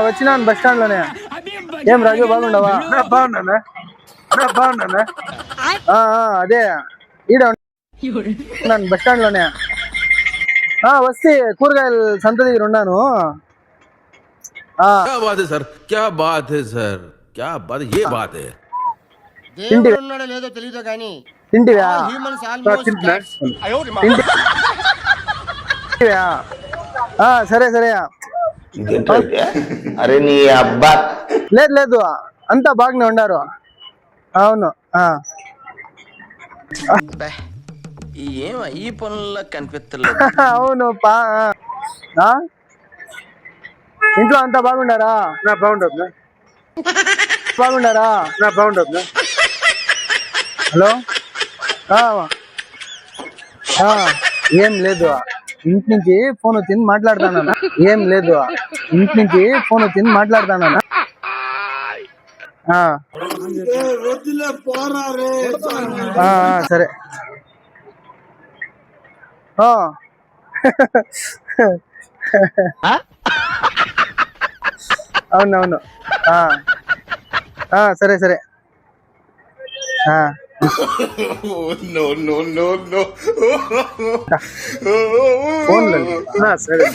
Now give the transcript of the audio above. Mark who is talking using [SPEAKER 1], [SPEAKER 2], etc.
[SPEAKER 1] వచ్చినాను bus stand లోనే. ఏం రాజు బాగుండవా?
[SPEAKER 2] బాగున్నానా
[SPEAKER 1] అదే ఈడ ఉన్నాను బస్ స్టాండ్ లోనే. వస్తే కూరగాయలు సంత దగ్గర ఉన్నాను.
[SPEAKER 3] ఉన్నాడో లేదో తెలియదు కానీ
[SPEAKER 1] తింటివా? సరే సరే.
[SPEAKER 4] అరే నీ అబ్బా.
[SPEAKER 1] లేదు లేదు అంతా బాగానే ఉండారు. అవును.
[SPEAKER 3] ఈ పనుల్లో కనిపిస్తలేదు.
[SPEAKER 1] అవును ఇంట్లో అంతా బాగుండారా?
[SPEAKER 2] బాగుండదు
[SPEAKER 1] బాగుండారా?
[SPEAKER 2] బాగుండదు.
[SPEAKER 1] హలో. ఏం లేదు, ఇంటి నుంచి ఫోన్ వచ్చింది మాట్లాడతాను. ఏం లేదు, ఇంటి నుంచి ఫోన్ వచ్చింది మాట్లాడతాను. సరే. అవునవును. సరే సరే. ఫోన్లలో
[SPEAKER 2] సరే.